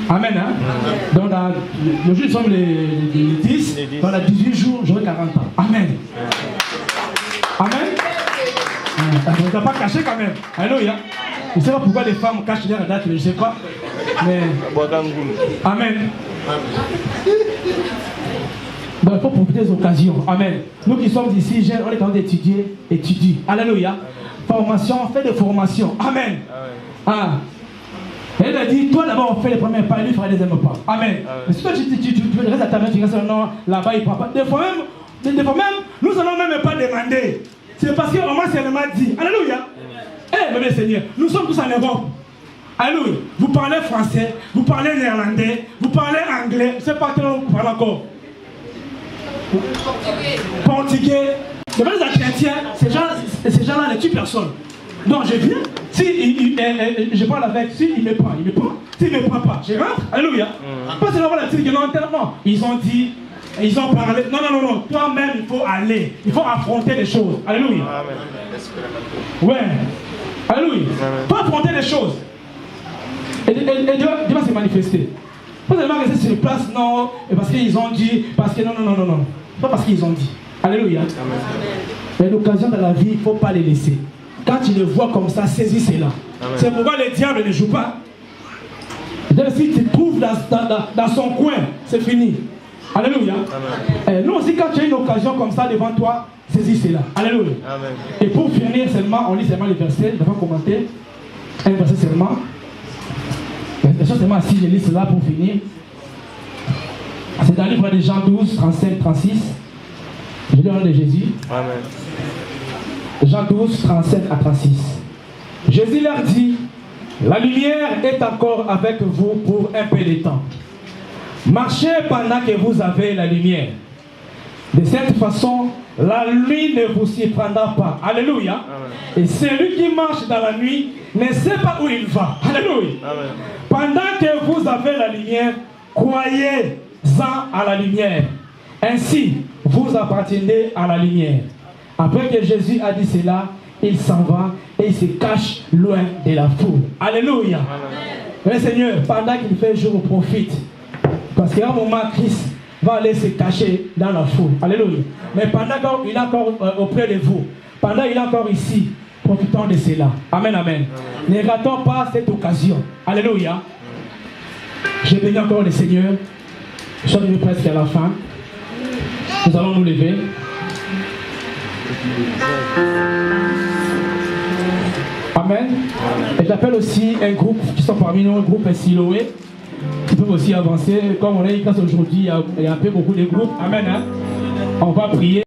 Amen. Hein? Donc le jour, nous sommes les 10, dans les 18 jours, j'aurai 40 ans. Amen. Amen. On ne t'a pas caché quand même. Alléluia. Je ne sais pas pourquoi les femmes cachent leur date, mais je ne sais pas. Mais... Amen. Donc il faut profiter des occasions. Amen. Nous qui sommes ici, jeunes, on est en train d'étudier, étudie. Alléluia. Formation, fais des formations. Amen. Ah. Et il a dit, toi d'abord fais les premiers pas, lui fera les deuxièmes pas. Amen. Mais si toi tu restes à ta main, tu restes non, là-bas il ne prend pas. Des fois même, nous n'allons même pas demander. C'est parce qu'on m'a seulement dit. Alléluia. Eh, bien Seigneur, nous sommes tous en Europe. Alléluia. Vous parlez français, vous parlez néerlandais, vous parlez anglais, je ne sais pas quel vous parlez encore. Portugais. Les vrais chrétiens, ces gens-là ne tuent personne. Donc je viens, si je parle avec, s'il me prend, il me prend. S'il ne me prend pas, je rentre. Alléluia. Pas seulement la petite non. Ils ont dit, ils ont parlé. Non. Toi-même, il faut aller. Il faut affronter les choses. Alléluia. Ouais. Alléluia. Il faut affronter les choses. Et Dieu va se manifester. Pas seulement rester sur place, non, parce qu'ils ont dit, parce que non. Pas parce qu'ils ont dit. Alléluia. Mais l'occasion de la vie, il ne faut pas les laisser. Quand tu les vois comme ça, saisis cela. C'est pourquoi le diable ne joue pas. Si tu te trouves dans son coin, c'est fini. Alléluia. Et nous aussi, quand tu as une occasion comme ça devant toi, saisis cela. Alléluia. Amen. Et pour finir seulement, on lit seulement les versets, je vais pas commenter. Un verset seulement. Seulement si je lis cela pour finir. C'est dans le livre de Jean 12, 35, 36. Je lis le nom de Jésus. Amen. Jean 12, 37 à 36. Jésus leur dit, la lumière est encore avec vous pour un peu de temps. Marchez pendant que vous avez la lumière. De cette façon, la nuit ne vous s'y prendra pas. Alléluia. Amen. Et celui qui marche dans la nuit ne sait pas où il va. Alléluia. Amen. Pendant que vous avez la lumière, croyez-en à la lumière. Ainsi, vous appartenez à la lumière. Après que Jésus a dit cela, il s'en va et il se cache loin de la foule. Alléluia. Amen. Mais Seigneur, pendant qu'il fait jour, profite. Parce qu'à un moment, Christ va aller se cacher dans la foule. Alléluia. Mais pendant qu'il est encore auprès de vous, pendant qu'il est encore ici, profitons de cela. Amen, amen. Ne ratons pas cette occasion. Alléluia. Je bénis encore le Seigneur. Nous sommes presque à la fin. Nous allons nous lever. Amen. Et j'appelle aussi un groupe qui sont parmi nous, un groupe Siloé, qui peuvent aussi avancer. Comme on a dit aujourd'hui, il y a un peu beaucoup de groupes. Amen. Hein? On va prier.